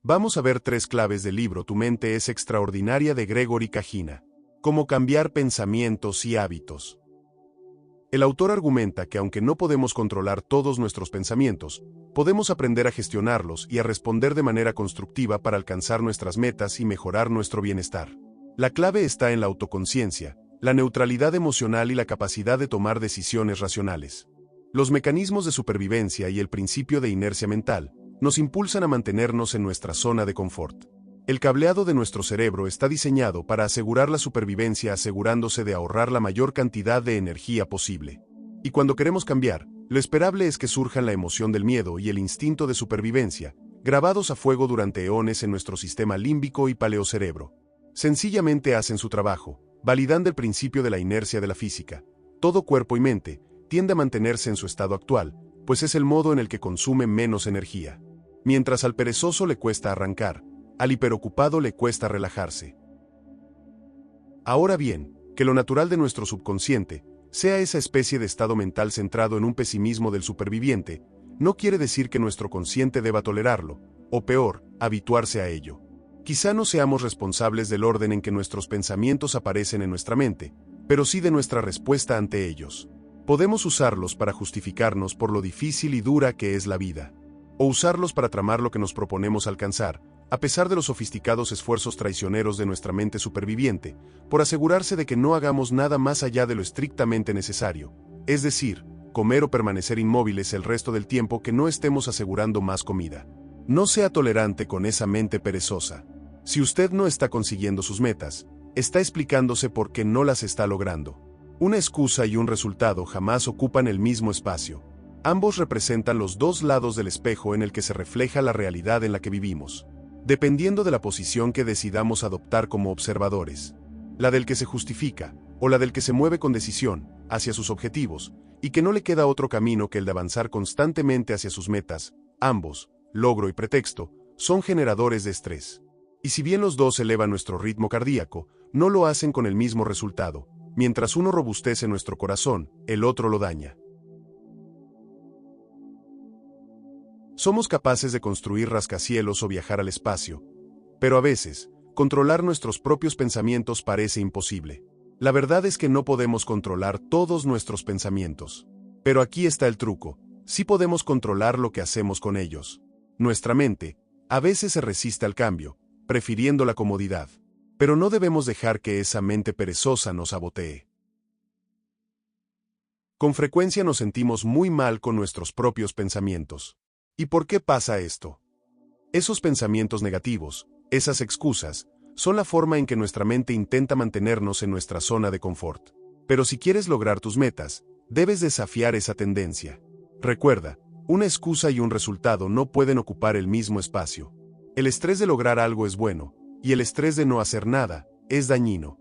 Vamos a ver 3 claves del libro Tu mente es extraordinaria de Gregory Cajina. Cómo cambiar pensamientos y hábitos. El autor argumenta que aunque no podemos controlar todos nuestros pensamientos, podemos aprender a gestionarlos y a responder de manera constructiva para alcanzar nuestras metas y mejorar nuestro bienestar. La clave está en la autoconciencia, la neutralidad emocional y la capacidad de tomar decisiones racionales. Los mecanismos de supervivencia y el principio de inercia mental nos impulsan a mantenernos en nuestra zona de confort. El cableado de nuestro cerebro está diseñado para asegurar la supervivencia asegurándose de ahorrar la mayor cantidad de energía posible. Y cuando queremos cambiar, lo esperable es que surjan la emoción del miedo y el instinto de supervivencia, grabados a fuego durante eones en nuestro sistema límbico y paleocerebro. Sencillamente hacen su trabajo, validando el principio de la inercia de la física. Todo cuerpo y mente tiende a mantenerse en su estado actual, pues es el modo en el que consume menos energía. Mientras al perezoso le cuesta arrancar, al hiperocupado le cuesta relajarse. Ahora bien, que lo natural de nuestro subconsciente sea esa especie de estado mental centrado en un pesimismo del superviviente, no quiere decir que nuestro consciente deba tolerarlo, o peor, habituarse a ello. Quizá no seamos responsables del orden en que nuestros pensamientos aparecen en nuestra mente, pero sí de nuestra respuesta ante ellos. Podemos usarlos para justificarnos por lo difícil y dura que es la vida, o usarlos para tramar lo que nos proponemos alcanzar, a pesar de los sofisticados esfuerzos traicioneros de nuestra mente superviviente, por asegurarse de que no hagamos nada más allá de lo estrictamente necesario, es decir, comer o permanecer inmóviles el resto del tiempo que no estemos asegurando más comida. No sea tolerante con esa mente perezosa. Si usted no está consiguiendo sus metas, está explicándose por qué no las está logrando. Una excusa y un resultado jamás ocupan el mismo espacio. Ambos representan los dos lados del espejo en el que se refleja la realidad en la que vivimos. Dependiendo de la posición que decidamos adoptar como observadores, la del que se justifica, o la del que se mueve con decisión, hacia sus objetivos, y que no le queda otro camino que el de avanzar constantemente hacia sus metas, ambos, logro y pretexto, son generadores de estrés. Y si bien los dos elevan nuestro ritmo cardíaco, no lo hacen con el mismo resultado. Mientras uno robustece nuestro corazón, el otro lo daña. Somos capaces de construir rascacielos o viajar al espacio, pero a veces, controlar nuestros propios pensamientos parece imposible. La verdad es que no podemos controlar todos nuestros pensamientos. Pero aquí está el truco, sí podemos controlar lo que hacemos con ellos. Nuestra mente, a veces se resiste al cambio, prefiriendo la comodidad. Pero no debemos dejar que esa mente perezosa nos sabotee. Con frecuencia nos sentimos muy mal con nuestros propios pensamientos. ¿Y por qué pasa esto? Esos pensamientos negativos, esas excusas, son la forma en que nuestra mente intenta mantenernos en nuestra zona de confort. Pero si quieres lograr tus metas, debes desafiar esa tendencia. Recuerda, una excusa y un resultado no pueden ocupar el mismo espacio. El estrés de lograr algo es bueno, y el estrés de no hacer nada es dañino.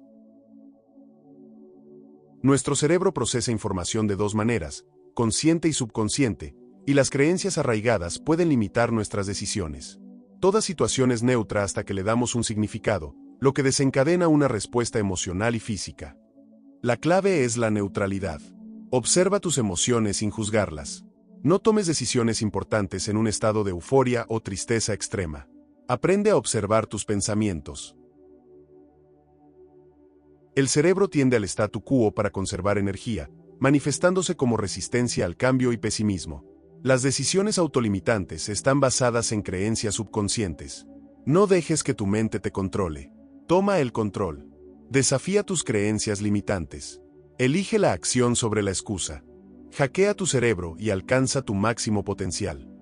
Nuestro cerebro procesa información de dos maneras, consciente y subconsciente, y las creencias arraigadas pueden limitar nuestras decisiones. Toda situación es neutra hasta que le damos un significado, lo que desencadena una respuesta emocional y física. La clave es la neutralidad. Observa tus emociones sin juzgarlas. No tomes decisiones importantes en un estado de euforia o tristeza extrema. Aprende a observar tus pensamientos. El cerebro tiende al statu quo para conservar energía, manifestándose como resistencia al cambio y pesimismo. Las decisiones autolimitantes están basadas en creencias subconscientes. No dejes que tu mente te controle. Toma el control. Desafía tus creencias limitantes. Elige la acción sobre la excusa. Hackea tu cerebro y alcanza tu máximo potencial.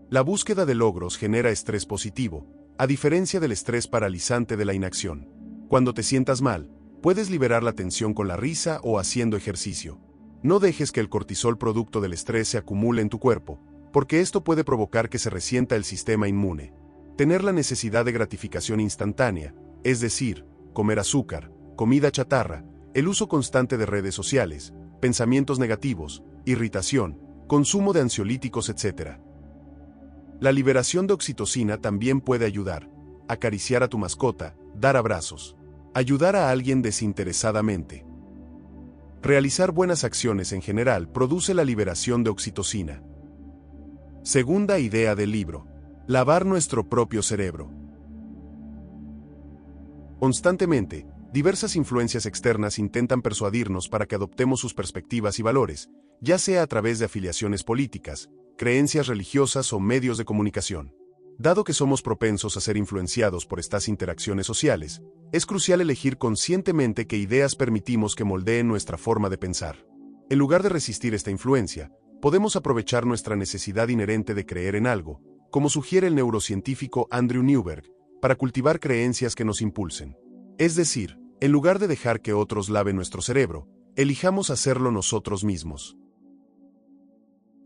La búsqueda de logros genera estrés positivo, a diferencia del estrés paralizante de la inacción. Cuando te sientas mal, puedes liberar la tensión con la risa o haciendo ejercicio. No dejes que el cortisol producto del estrés se acumule en tu cuerpo, porque esto puede provocar que se resienta el sistema inmune. Tener la necesidad de gratificación instantánea, es decir, comer azúcar, comida chatarra, el uso constante de redes sociales, pensamientos negativos, irritación, consumo de ansiolíticos, etc. La liberación de oxitocina también puede ayudar. Acariciar a tu mascota, dar abrazos, ayudar a alguien desinteresadamente. Realizar buenas acciones en general produce la liberación de oxitocina. Segunda idea del libro: lavar nuestro propio cerebro. Constantemente, diversas influencias externas intentan persuadirnos para que adoptemos sus perspectivas y valores, ya sea a través de afiliaciones políticas, creencias religiosas o medios de comunicación. Dado que somos propensos a ser influenciados por estas interacciones sociales, es crucial elegir conscientemente qué ideas permitimos que moldeen nuestra forma de pensar. En lugar de resistir esta influencia, podemos aprovechar nuestra necesidad inherente de creer en algo, como sugiere el neurocientífico Andrew Newberg, para cultivar creencias que nos impulsen. Es decir, en lugar de dejar que otros laven nuestro cerebro, elijamos hacerlo nosotros mismos.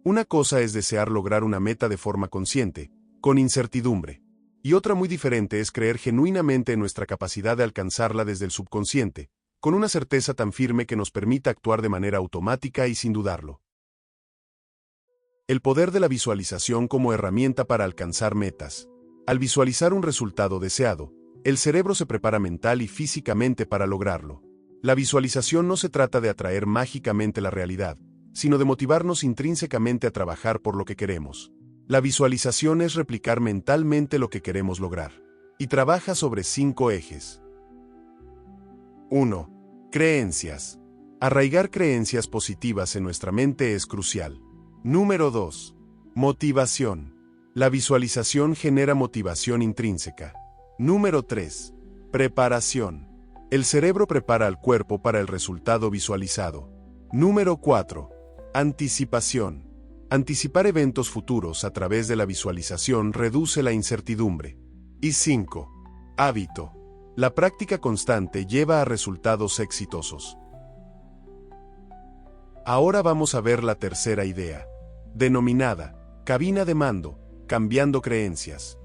Una cosa es desear lograr una meta de forma consciente, con incertidumbre, y otra muy diferente es creer genuinamente en nuestra capacidad de alcanzarla desde el subconsciente, con una certeza tan firme que nos permita actuar de manera automática y sin dudarlo. El poder de la visualización como herramienta para alcanzar metas. Al visualizar un resultado deseado, el cerebro se prepara mental y físicamente para lograrlo. La visualización no se trata de atraer mágicamente la realidad, sino de motivarnos intrínsecamente a trabajar por lo que queremos. La visualización es replicar mentalmente lo que queremos lograr, y trabaja sobre 5 ejes. 1. Creencias. Arraigar creencias positivas en nuestra mente es crucial. Número 2. Motivación. La visualización genera motivación intrínseca. Número 3. Preparación. El cerebro prepara al cuerpo para el resultado visualizado. Número 4. Anticipación. Anticipar eventos futuros a través de la visualización reduce la incertidumbre. Y 5. Hábito. La práctica constante lleva a resultados exitosos. Ahora vamos a ver la tercera idea, denominada cabina de mando, cambiando creencias.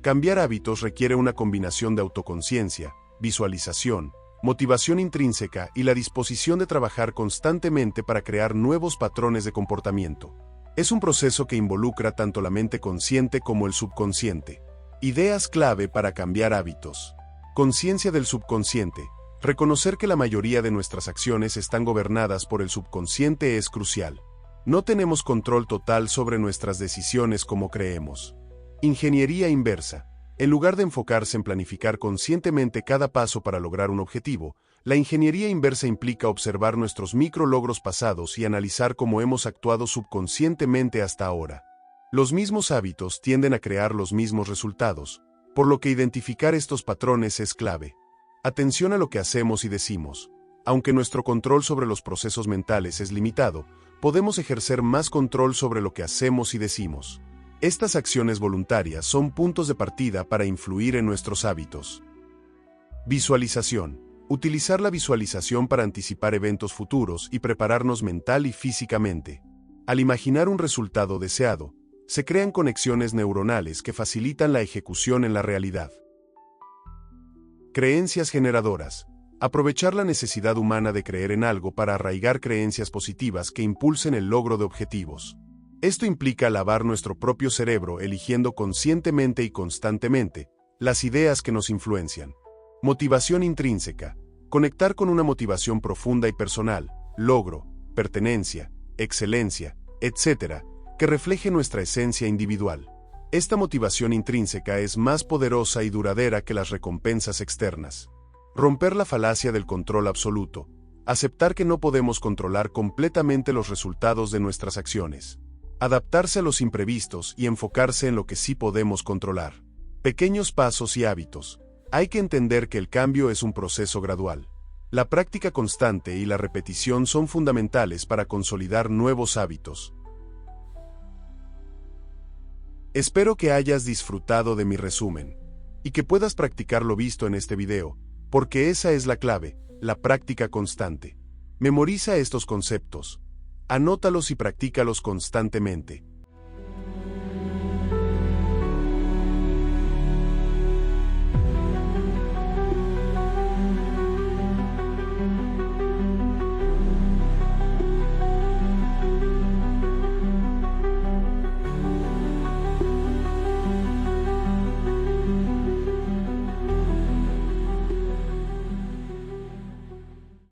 Cambiar hábitos requiere una combinación de autoconciencia, visualización, motivación intrínseca y la disposición de trabajar constantemente para crear nuevos patrones de comportamiento. Es un proceso que involucra tanto la mente consciente como el subconsciente. Ideas clave para cambiar hábitos. Conciencia del subconsciente. Reconocer que la mayoría de nuestras acciones están gobernadas por el subconsciente es crucial. No tenemos control total sobre nuestras decisiones como creemos. Ingeniería inversa. En lugar de enfocarse en planificar conscientemente cada paso para lograr un objetivo, la ingeniería inversa implica observar nuestros micrologros pasados y analizar cómo hemos actuado subconscientemente hasta ahora. Los mismos hábitos tienden a crear los mismos resultados, por lo que identificar estos patrones es clave. Atención a lo que hacemos y decimos. Aunque nuestro control sobre los procesos mentales es limitado, podemos ejercer más control sobre lo que hacemos y decimos. Estas acciones voluntarias son puntos de partida para influir en nuestros hábitos. Visualización. Utilizar la visualización para anticipar eventos futuros y prepararnos mental y físicamente. Al imaginar un resultado deseado, se crean conexiones neuronales que facilitan la ejecución en la realidad. Creencias generadoras. Aprovechar la necesidad humana de creer en algo para arraigar creencias positivas que impulsen el logro de objetivos. Esto implica lavar nuestro propio cerebro eligiendo conscientemente y constantemente las ideas que nos influencian. Motivación intrínseca. Conectar con una motivación profunda y personal, logro, pertenencia, excelencia, etc., que refleje nuestra esencia individual. Esta motivación intrínseca es más poderosa y duradera que las recompensas externas. Romper la falacia del control absoluto. Aceptar que no podemos controlar completamente los resultados de nuestras acciones. Adaptarse a los imprevistos y enfocarse en lo que sí podemos controlar. Pequeños pasos y hábitos. Hay que entender que el cambio es un proceso gradual. La práctica constante y la repetición son fundamentales para consolidar nuevos hábitos. Espero que hayas disfrutado de mi resumen y que puedas practicar lo visto en este video, porque esa es la clave, la práctica constante. Memoriza estos conceptos, anótalos y practícalos constantemente.